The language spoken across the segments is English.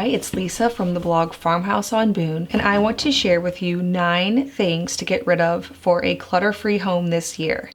Hi, it's Lisa from the blog Farmhouse on Boone, and I want to share with you 9 things to get rid of for a clutter-free home this year.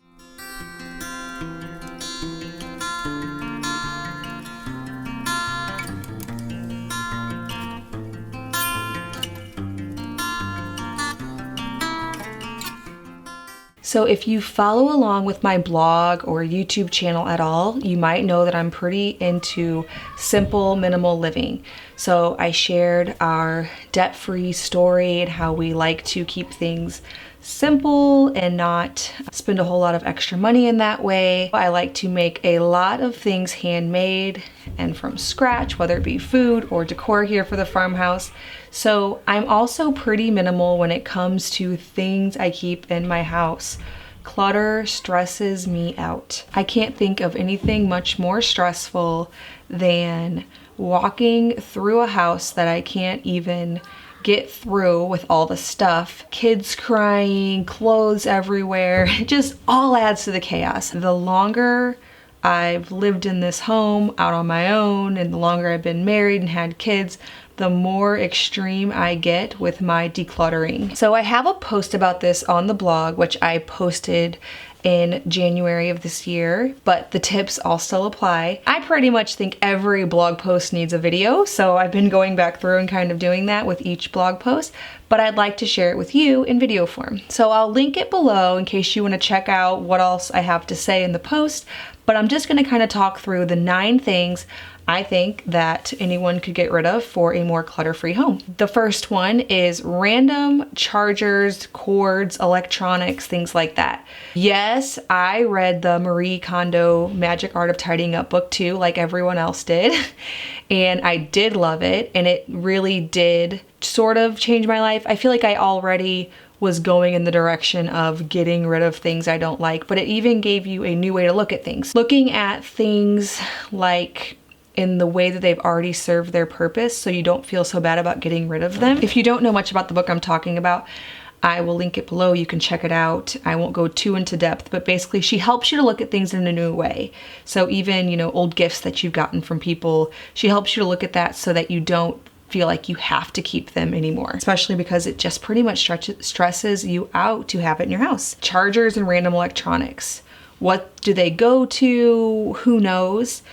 So if you follow along with my blog or YouTube channel at all, you might know that I'm pretty into simple, minimal living. So I shared our debt-free story and how we like to keep things simple and not spend a whole lot of extra money in that way. I like to make a lot of things handmade and from scratch, whether it be food or decor here for the farmhouse. So I'm also pretty minimal when it comes to things I keep in my house. Clutter stresses me out. I can't think of anything much more stressful than walking through a house that I can't even get through with all the stuff. Kids crying, clothes everywhere, it just all adds to the chaos. The longer I've lived in this home out on my own and the longer I've been married and had kids, the more extreme I get with my decluttering. So I have a post about this on the blog, which I posted in January of this year, but the tips all still apply. I pretty much think every blog post needs a video, so I've been going back through and kind of doing that with each blog post, but I'd like to share it with you in video form. So I'll link it below in case you want to check out what else I have to say in the post, but I'm just going to kind of talk through the 9 things I think that anyone could get rid of for a more clutter-free home. The first one is random chargers, cords, electronics, things like that. Yes, I read the Marie Kondo Magic Art of Tidying Up book too, like everyone else did. And I did love it, and it really did sort of change my life. I feel like I already was going in the direction of getting rid of things I don't like, but it even gave you a new way to look at things. Looking at things like in the way that they've already served their purpose, so you don't feel so bad about getting rid of them. If you don't know much about the book I'm talking about, I will link it below. You can check it out. I won't go too into depth, but basically she helps you to look at things in a new way. So even, old gifts that you've gotten from people, she helps you to look at that so that you don't feel like you have to keep them anymore, especially because it just pretty much stresses you out to have it in your house. Chargers and random electronics. What do they go to? Who knows?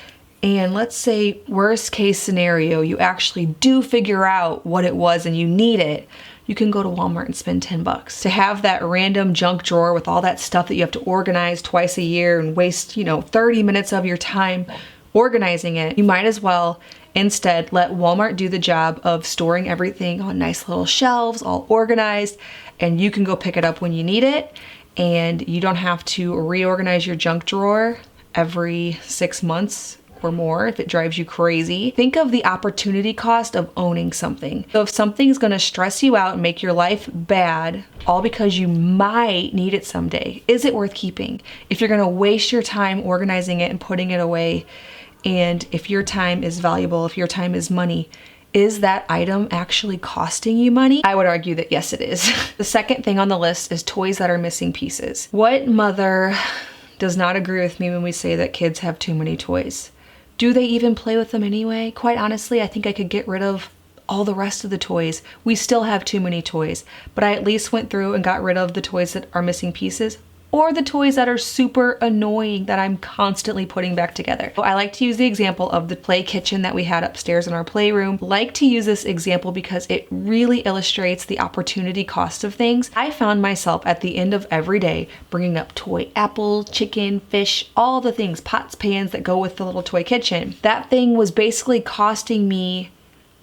And let's say worst case scenario, you actually do figure out what it was and you need it. You can go to Walmart and spend 10 bucks. To have that random junk drawer with all that stuff that you have to organize twice a year and waste, 30 minutes of your time organizing it, you might as well instead let Walmart do the job of storing everything on nice little shelves, all organized, and you can go pick it up when you need it. And you don't have to reorganize your junk drawer every 6 months or more if it drives you crazy. Think of the opportunity cost of owning something. So if something's gonna stress you out and make your life bad, all because you might need it someday, is it worth keeping? If you're gonna waste your time organizing it and putting it away, and if your time is valuable, if your time is money, is that item actually costing you money? I would argue that yes, it is. The second thing on the list is toys that are missing pieces. What mother does not agree with me when we say that kids have too many toys? Do they even play with them anyway? Quite honestly, I think I could get rid of all the rest of the toys. We still have too many toys, but I at least went through and got rid of the toys that are missing pieces, or the toys that are super annoying that I'm constantly putting back together. I like to use the example of the play kitchen that we had upstairs in our playroom. I like to use this example because it really illustrates the opportunity cost of things. I found myself at the end of every day bringing up toy apple, chicken, fish, all the things, pots, pans that go with the little toy kitchen. That thing was basically costing me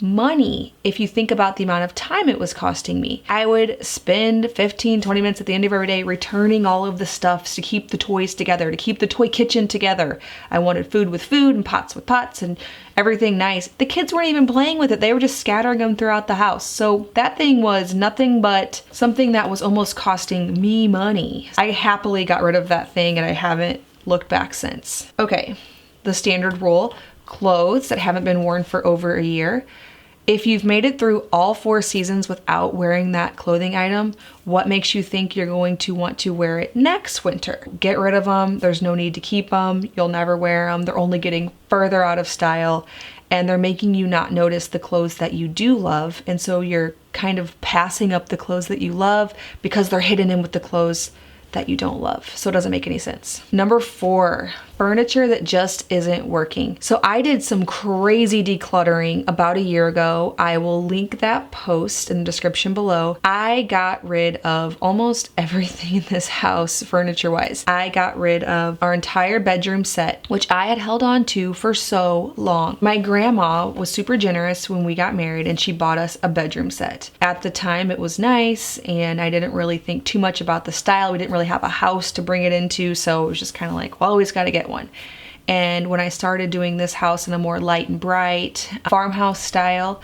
money if you think about the amount of time it was costing me. I would spend 15, 20 minutes at the end of every day returning all of the stuffs to keep the toys together, to keep the toy kitchen together. I wanted food with food and pots with pots and everything nice. The kids weren't even playing with it. They were just scattering them throughout the house. So that thing was nothing but something that was almost costing me money. I happily got rid of that thing and I haven't looked back since. Okay, the standard rule, clothes that haven't been worn for over a year. If you've made it through all 4 seasons without wearing that clothing item, what makes you think you're going to want to wear it next winter? Get rid of them. There's no need to keep them. You'll never wear them. They're only getting further out of style. and they're making you not notice the clothes that you do love. And so you're kind of passing up the clothes that you love because they're hidden in with the clothes that you don't love. So it doesn't make any sense. Number 4, furniture that just isn't working. So I did some crazy decluttering about a year ago. I will link that post in the description below. I got rid of almost everything in this house furniture wise. I got rid of our entire bedroom set, which I had held on to for so long. My grandma was super generous when we got married and she bought us a bedroom set. At the time it was nice and I didn't really think too much about the style. We didn't really have a house to bring it into, so it was just kind of like, well, always got to get one. And when I started doing this house in a more light and bright farmhouse style,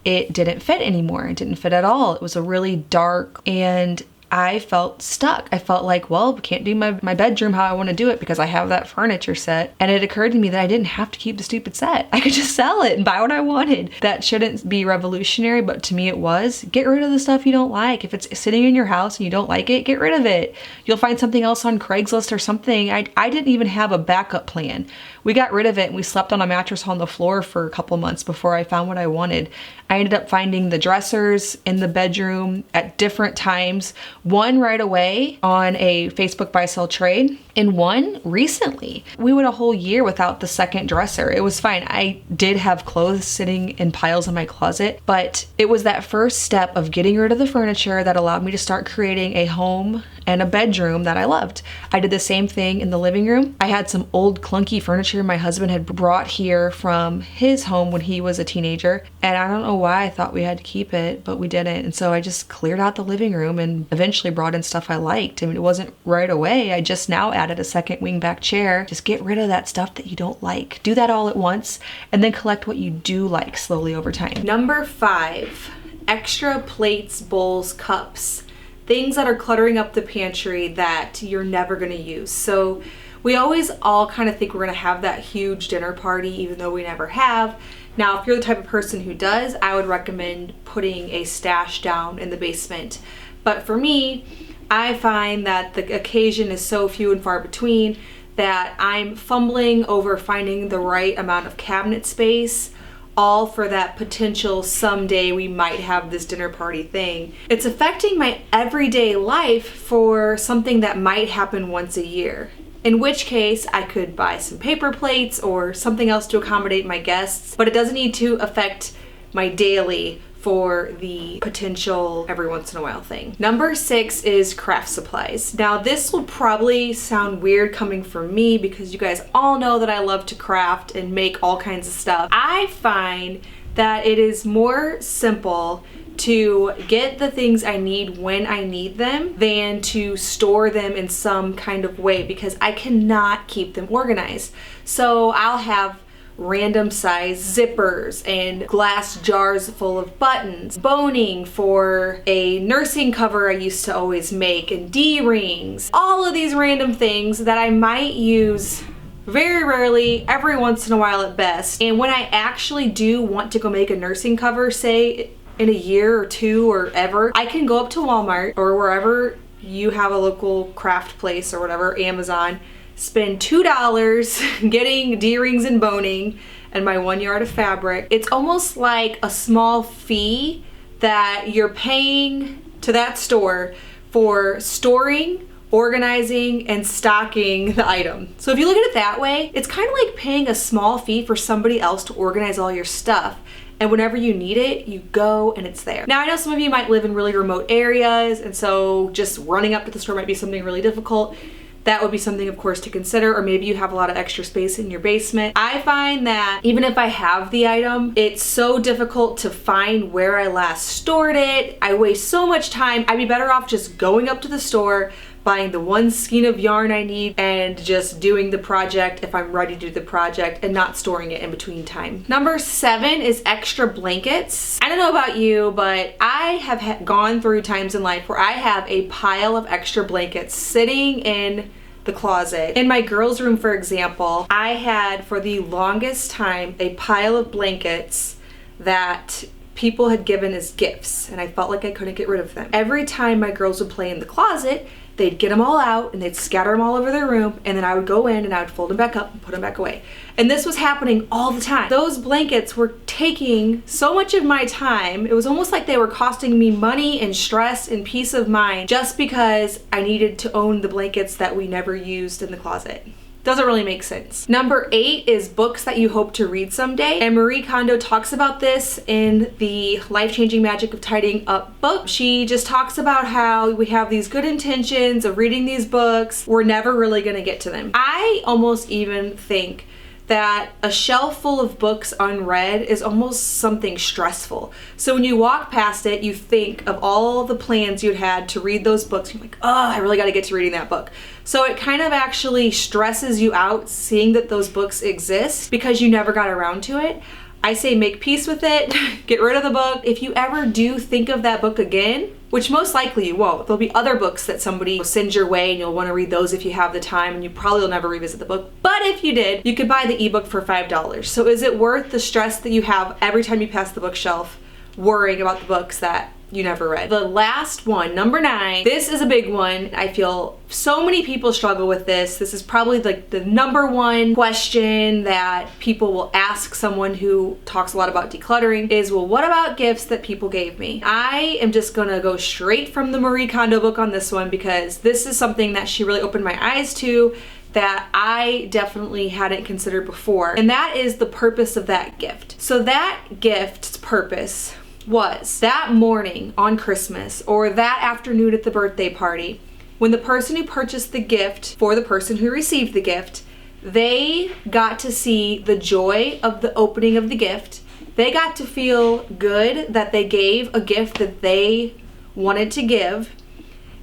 it didn't fit anymore. It didn't fit at all. It was a really dark, and I felt stuck. I felt like, well, I can't do my bedroom how I want to do it because I have that furniture set. And it occurred to me that I didn't have to keep the stupid set. I could just sell it and buy what I wanted. That shouldn't be revolutionary, but to me it was. Get rid of the stuff you don't like. If it's sitting in your house and you don't like it, get rid of it. You'll find something else on Craigslist or something. I didn't even have a backup plan. We got rid of it and we slept on a mattress on the floor for a couple months before I found what I wanted. I ended up finding the dressers in the bedroom at different times. One right away on a Facebook buy sell trade, and one recently. We went a whole year without the second dresser. It was fine. I did have clothes sitting in piles in my closet, but it was that first step of getting rid of the furniture that allowed me to start creating a home and a bedroom that I loved. I did the same thing in the living room. I had some old clunky furniture my husband had brought here from his home when he was a teenager, and I don't know why I thought we had to keep it, but we didn't. And so I just cleared out the living room and eventually brought in stuff I liked. I mean, it wasn't right away. I just now added a second wingback chair. Just get rid of that stuff that you don't like. Do that all at once and then collect what you do like slowly over time. Number 5, extra plates, bowls, cups. Things that are cluttering up the pantry that you're never gonna use. So we always all kind of think we're gonna have that huge dinner party, even though we never have. Now, if you're the type of person who does, I would recommend putting a stash down in the basement. But for me, I find that the occasion is so few and far between that I'm fumbling over finding the right amount of cabinet space, all for that potential someday we might have this dinner party thing. It's affecting my everyday life for something that might happen once a year. In which case I could buy some paper plates or something else to accommodate my guests, but it doesn't need to affect my daily for the potential every once in a while thing. Number 6 is craft supplies. Now this will probably sound weird coming from me because you guys all know that I love to craft and make all kinds of stuff. I find that it is more simple to get the things I need when I need them than to store them in some kind of way because I cannot keep them organized. So I'll have random size zippers and glass jars full of buttons, boning for a nursing cover I used to always make, and D-rings, all of these random things that I might use very rarely, every once in a while at best. And when I actually do want to go make a nursing cover, say in a year or two or ever, I can go up to Walmart or wherever you have a local craft place or whatever, Amazon, spend $2 getting D-rings and boning and my 1 yard of fabric. It's almost like a small fee that you're paying to that store for storing, organizing, and stocking the item. So if you look at it that way, it's kind of like paying a small fee for somebody else to organize all your stuff. And whenever you need it, you go and it's there. Now I know some of you might live in really remote areas, and so just running up to the store might be something really difficult. That would be something, of course, to consider, or maybe you have a lot of extra space in your basement. I find that even if I have the item, it's so difficult to find where I last stored it. I waste so much time. I'd be better off just going up to the store, buying the one skein of yarn I need, and just doing the project if I'm ready to do the project and not storing it in between time. Number 7 is extra blankets. I don't know about you, but I have gone through times in life where I have a pile of extra blankets sitting in the closet. In my girls' room, for example, I had for the longest time a pile of blankets that people had given as gifts, and I felt like I couldn't get rid of them. Every time my girls would play in the closet, they'd get them all out and they'd scatter them all over their room, and then I would go in and I would fold them back up and put them back away. And this was happening all the time. Those blankets were taking so much of my time. It was almost like they were costing me money and stress and peace of mind just because I needed to own the blankets that we never used in the closet. Doesn't really make sense. Number 8 is books that you hope to read someday. And Marie Kondo talks about this in the Life-Changing Magic of Tidying Up book. She just talks about how we have these good intentions of reading these books. We're never really gonna get to them. I almost even think that a shelf full of books unread is almost something stressful. So when you walk past it, you think of all the plans you'd had to read those books. You're like, oh, I really gotta get to reading that book. So it kind of actually stresses you out seeing that those books exist because you never got around to it. I say make peace with it, get rid of the book. If you ever do think of that book again, which most likely you won't, there'll be other books that somebody will send your way and you'll want to read those if you have the time, and you probably will never revisit the book. But if you did, you could buy the ebook for $5. So is it worth the stress that you have every time you pass the bookshelf worrying about the books that you never read? The last one, number 9, this is a big one. I feel so many people struggle with this. This is probably like the number one question that people will ask someone who talks a lot about decluttering is, well, what about gifts that people gave me? I am just gonna go straight from the Marie Kondo book on this one because this is something that she really opened my eyes to that I definitely hadn't considered before, and that is the purpose of that gift. So that gift's purpose was that morning on Christmas or that afternoon at the birthday party, when the person who purchased the gift for the person who received the gift, they got to see the joy of the opening of the gift. They got to feel good that they gave a gift that they wanted to give.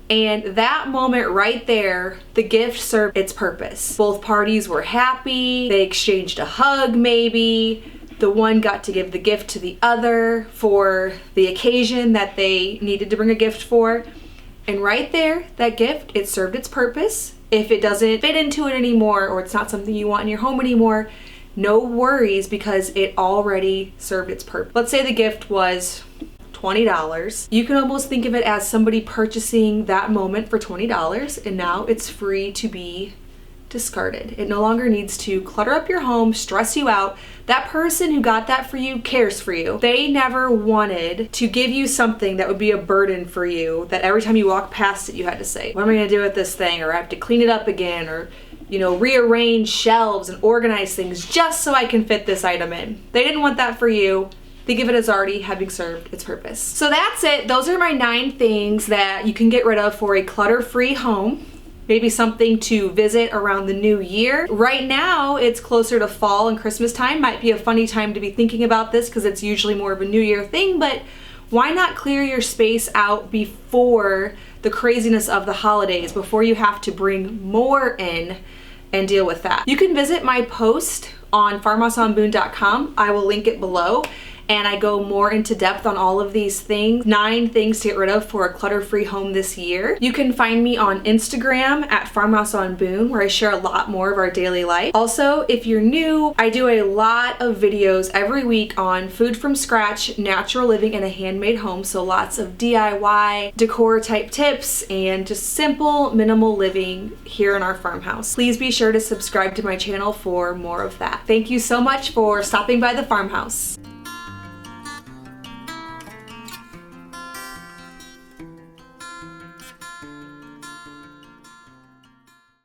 And that moment right there, the gift served its purpose. Both parties were happy. They exchanged a hug maybe. The one got to give the gift to the other for the occasion that they needed to bring a gift for. And right there, that gift, it served its purpose. If it doesn't fit into it anymore or it's not something you want in your home anymore, no worries because it already served its purpose. Let's say the gift was $20. You can almost think of it as somebody purchasing that moment for $20 and now it's free to be discarded. It no longer needs to clutter up your home, stress you out. That person who got that for you cares for you. They never wanted to give you something that would be a burden for you, that every time you walk past it you had to say, what am I gonna do with this thing? Or I have to clean it up again, or rearrange shelves and organize things just so I can fit this item in. They didn't want that for you. Think of it as already having served its purpose. So that's it. Those are my 9 things that you can get rid of for a clutter-free home. Maybe something to visit around the new year. Right now, it's closer to fall and Christmas time. Might be a funny time to be thinking about this because it's usually more of a new year thing, but why not clear your space out before the craziness of the holidays, before you have to bring more in and deal with that? You can visit my post on farmhouseonboone.com. I will link it below. And I go more into depth on all of these things. 9 things to get rid of for a clutter-free home this year. You can find me on Instagram at farmhouseonboone, where I share a lot more of our daily life. Also, if you're new, I do a lot of videos every week on food from scratch, natural living in a handmade home. So lots of DIY, decor type tips, and just simple, minimal living here in our farmhouse. Please be sure to subscribe to my channel for more of that. Thank you so much for stopping by the farmhouse.